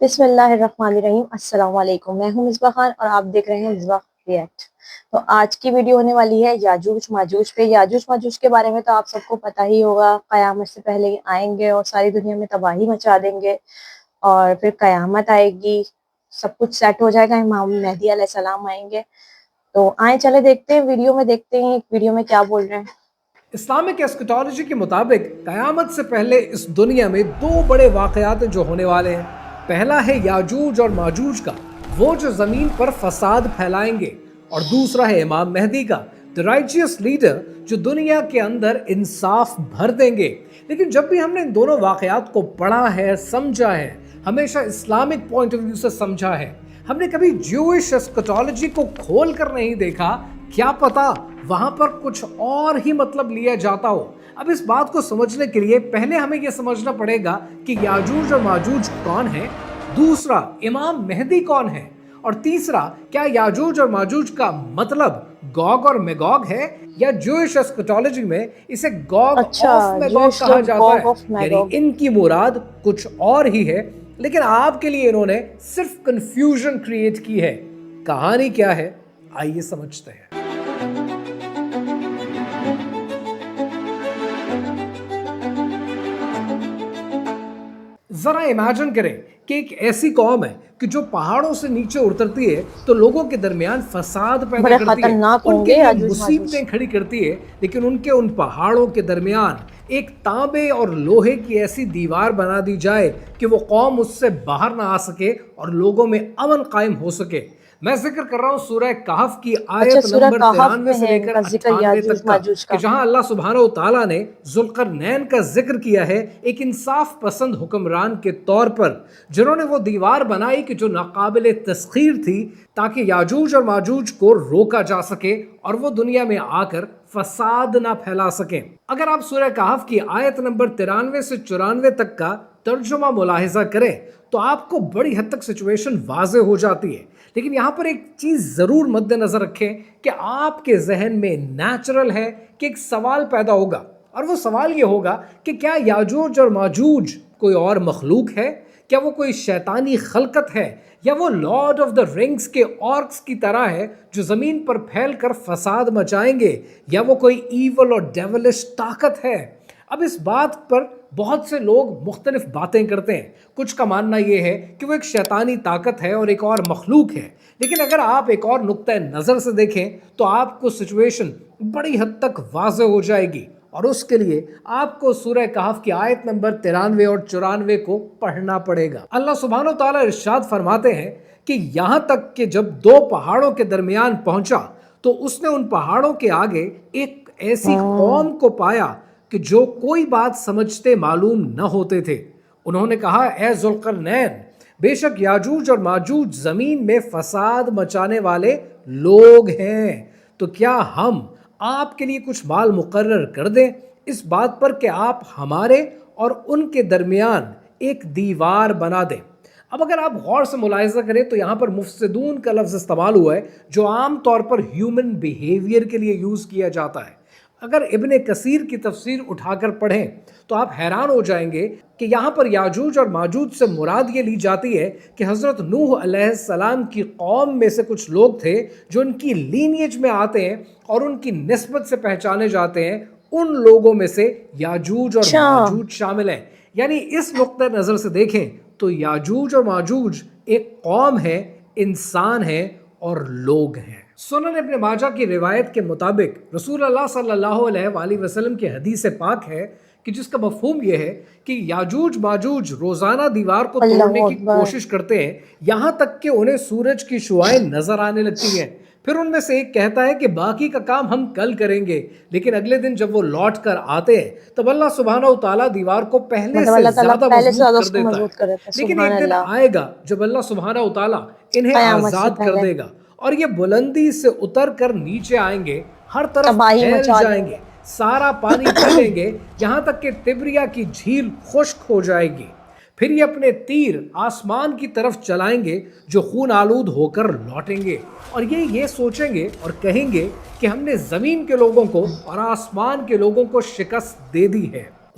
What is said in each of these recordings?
بسم اللہ الرحمن الرحیم۔ السلام علیکم، میں ہوں مصباح خان اور آپ دیکھ رہے ہیں مصباح ریئیکٹ۔ تو آج کی ویڈیو ہونے والی ہے یاجوج ماجوج پہ۔ یاجوج ماجوج کے بارے میں تو آپ سب کو پتہ ہی ہوگا، قیامت سے پہلے آئیں گے اور ساری دنیا میں تباہی مچا دیں گے اور پھر قیامت آئے گی، سب کچھ سیٹ ہو جائے گا، امام مہدی علیہ السلام آئیں گے۔ تو آئیں چلے دیکھتے ہیں ویڈیو میں، دیکھتے ہیں ویڈیو میں کیا بول رہے ہیں۔ اسلامک ایسکیٹالوجی کے مطابق قیامت سے پہلے اس دنیا میں دو بڑے واقعات جو ہونے والے ہیں۔ پہلا ہے یاجوج اور ماجوج کا، وہ جو زمین پر فساد پھیلائیں گے، اور دوسرا ہے امام مہدی کا، the righteous leader، جو دنیا کے اندر انصاف بھر دیں گے۔ لیکن جب بھی ہم نے ان دونوں واقعات کو پڑھا ہے، سمجھا ہے، ہمیشہ اسلامک پوائنٹ آف ویو سے سمجھا ہے، ہم نے کبھی جوئش ایسکیٹالوجی کو کھول کر نہیں دیکھا، کیا پتا وہاں پر کچھ اور ہی مطلب لیا جاتا ہو۔ اب اس بات کو سمجھنے کے لیے پہلے ہمیں یہ سمجھنا پڑے گا کہ یاجوج اور ماجوج کون ہیں، دوسرا امام مہدی کون ہے، اور تیسرا کیا یاجوج اور ماجوج کا مطلب گوگ اور میگوگ ہے، یا جوئش ایسکیٹالوجی میں اسے گوگ اچھا، آف میگوگ جوش کہا جاتا گوگ ہے، آف یعنی میگوگ۔ ان کی مراد کچھ اور ہی ہے، لیکن آپ کے لیے انہوں نے صرف کنفیوژن کریٹ کی ہے۔ کہانی کیا ہے، آئیے سمجھتے ہیں۔ ذرا امیجن کریں کہ ایک ایسی قوم ہے کہ جو پہاڑوں سے نیچے اترتی ہے تو لوگوں کے درمیان فساد پیدا بڑے کرتی ہے، خطرناک ان ہوں کے گے لیے یاجوج ماجوج۔ مصیبتیں کھڑی کرتی ہے، لیکن ان پہاڑوں کے درمیان ایک تانبے اور لوہے کی ایسی دیوار بنا دی جائے کہ وہ قوم اس سے باہر نہ آ سکے اور لوگوں میں امن قائم ہو سکے۔ میں ذکر کر رہا ہوں سورہ کہف کی اچھا، آیت سورہ نمبر کہف 93 میں سے ہے لے ان کر کا ذکر 98 یاجوج تک کا، ماجوج کہ کا۔ جہاں اللہ سبحانہ و تعالیٰ نے ذوالقرنین کا ذکر کیا ہے ایک انصاف پسند حکمران کے طور پر، جنہوں نے وہ دیوار بنائی کہ جو ناقابل تسخیر تھی تاکہ یاجوج اور ماجوج کو روکا جا سکے اور وہ دنیا میں آ کر فساد نہ پھیلا سکیں۔ اگر آپ سورہ کہف کی آیت نمبر 93 سے 94 تک کا ترجمہ ملاحظہ کریں تو آپ کو بڑی حد تک سچویشن واضح ہو جاتی ہے، لیکن یہاں پر ایک چیز ضرور مد نظر رکھیں کہ آپ کے ذہن میں نیچرل ہے کہ ایک سوال پیدا ہوگا، اور وہ سوال یہ ہوگا کہ کیا یاجوج اور ماجوج کوئی اور مخلوق ہے؟ کیا وہ کوئی شیطانی خلقت ہے، یا وہ لارڈ آف دا رنگز کے آرکس کی طرح ہے جو زمین پر پھیل کر فساد مچائیں گے، یا وہ کوئی ایول اور ڈیولش طاقت ہے؟ اب اس بات پر بہت سے لوگ مختلف باتیں کرتے ہیں۔ کچھ کا ماننا یہ ہے کہ وہ ایک شیطانی طاقت ہے اور ایک اور مخلوق ہے، لیکن اگر آپ ایک اور نقطہ نظر سے دیکھیں تو آپ کو سچویشن بڑی حد تک واضح ہو جائے گی، اور اس کے لیے آپ کو سورہ کہف کی آیت نمبر 93 اور 94 کو پڑھنا پڑے گا۔ اللہ سبحانہ و تعالیٰ ارشاد فرماتے ہیں کہ یہاں تک کہ جب دو پہاڑوں کے درمیان پہنچا تو اس نے ان پہاڑوں کے آگے ایک ایسی قوم کو پایا کہ جو کوئی بات سمجھتے معلوم نہ ہوتے تھے۔ انہوں نے کہا، اے ذوالقرنین، بے شک یاجوج اور ماجوج زمین میں فساد مچانے والے لوگ ہیں، تو کیا ہم آپ کے لیے کچھ مال مقرر کر دیں اس بات پر کہ آپ ہمارے اور ان کے درمیان ایک دیوار بنا دیں۔ اب اگر آپ غور سے ملاحظہ کریں تو یہاں پر مفسدون کا لفظ استعمال ہوا ہے جو عام طور پر ہیومن بیہیویئر کے لیے یوز کیا جاتا ہے۔ اگر ابن کثیر کی تفسیر اٹھا کر پڑھیں تو آپ حیران ہو جائیں گے کہ یہاں پر یاجوج اور ماجوج سے مراد یہ لی جاتی ہے کہ حضرت نوح علیہ السلام کی قوم میں سے کچھ لوگ تھے جو ان کی لینیج میں آتے ہیں اور ان کی نسبت سے پہچانے جاتے ہیں، ان لوگوں میں سے یاجوج اور ماجوج شامل ہیں۔ یعنی اس نقطہ نظر سے دیکھیں تو یاجوج اور ماجوج ایک قوم ہے، انسان ہے اور لوگ ہیں۔ سنن ابن ماجہ کی روایت کے مطابق رسول اللہ صلی اللہ علیہ وآلہ وسلم کی حدیث پاک ہے کہ جس کا مفہوم یہ ہے کہ یاجوج ماجوج روزانہ دیوار کو توڑنے کی کوشش کرتے ہیں، یہاں تک کہ انہیں سورج کی شعاعیں نظر آنے لگتی ہیں۔ پھر ان میں سے ایک کہتا ہے کہ باقی کا کام ہم کل کریں گے، لیکن اگلے دن جب وہ لوٹ کر آتے ہیں تب اللہ سبحانہ و تعالیٰ دیوار کو پہلے سے زیادہ مضبوط کر دیتا ہے۔ لیکن ایک دن آئے گا جب اللہ سبحانہ و تعالیٰ انہیں آزاد کر دے گا اور یہ بلندی سے اتر کر نیچے آئیں گے، ہر طرف پھیل جائیں گے، سارا پانی پی لیں گے، یہاں تک کہ تبریا کی جھیل خشک ہو جائے گی۔ پھر یہ اپنے تیر آسمان کی طرف چلائیں گے جو خون آلود ہو کر لوٹیں گے، اور یہ سوچیں گے اور کہیں گے کہ ہم نے زمین کے لوگوں کو اور آسمان کے لوگوں کو شکست دے دی ہے۔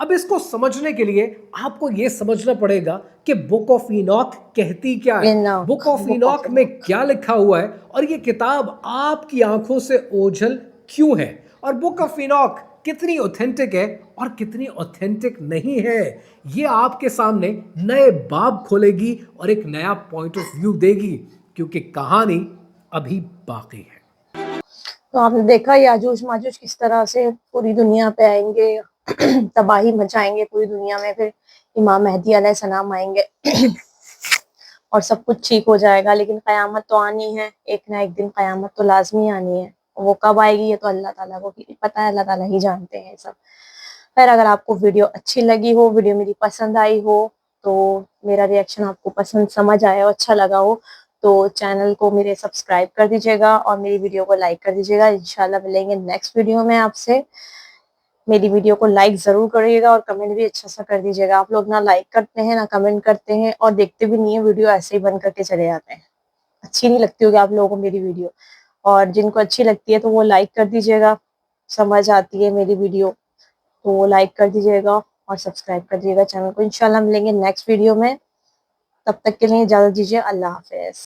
اب اس کو سمجھنے کے لیے آپ کو یہ سمجھنا پڑے گا کہ بک آف اینوک کہتی کیا ہے, Enoch, book of Book of Enoch میں Enoch. کیا لکھا ہوا ہے, اور یہ کتاب آپ کی آنکھوں سے اوجھل کیوں ہے, اور بک آف اینوک کتنی اوتھینٹک ہے اور کتنی اوتھینٹک نہیں ہے, یہ آپ کے سامنے نئے باب کھولے گی اور ایک نیا پوائنٹ آف ویو دے گی, کیونکہ کہانی ابھی باقی ہے. تو آپ نے دیکھا یاجوج ماجوج کس طرح سے پوری دنیا پہ آئیں گے, تباہی مچائیں گے پوری دنیا میں, پھر امام مہدی علیہ السلام آئیں گے اور سب کچھ ٹھیک ہو جائے گا. لیکن قیامت تو آنی ہے, ایک نہ ایک دن قیامت تو لازمی آنی ہے. وہ کب آئے گی یہ تو اللہ تعالیٰ کو پتہ ہے, اللہ تعالیٰ ہی جانتے ہیں سب. خیر, اگر آپ کو ویڈیو اچھی لگی ہو, ویڈیو میری پسند آئی ہو, تو میرا ریئیکشن آپ کو پسند سمجھ آیا ہو, اچھا لگا ہو, تو چینل کو میرے سبسکرائب کر دیجیے گا اور میری ویڈیو کو لائک کر دیجیے گا. انشاءاللہ ملیں گے نیکسٹ ویڈیو میں آپ سے. میری ویڈیو کو لائک ضرور کریے گا اور کمنٹ بھی اچھا سا کر دیجیے گا. آپ لوگ نہ لائک کرتے ہیں نہ کمنٹ کرتے ہیں اور دیکھتے بھی نہیں ہیں, ویڈیو ایسے ہی بند کر کے چلے جاتے ہیں. اچھی نہیں لگتی ہوگی آپ لوگوں کو میری ویڈیو, اور جن کو اچھی لگتی ہے تو وہ لائک کر دیجیے گا, سمجھ آتی ہے میری ویڈیو تو وہ لائک کر دیجیے گا اور سبسکرائب کر دیجیے گا چینل کو. انشاءاللہ ملیں گے نیکسٹ ویڈیو میں, تب تک کے لیے اجازت دیجیے. اللہ حافظ.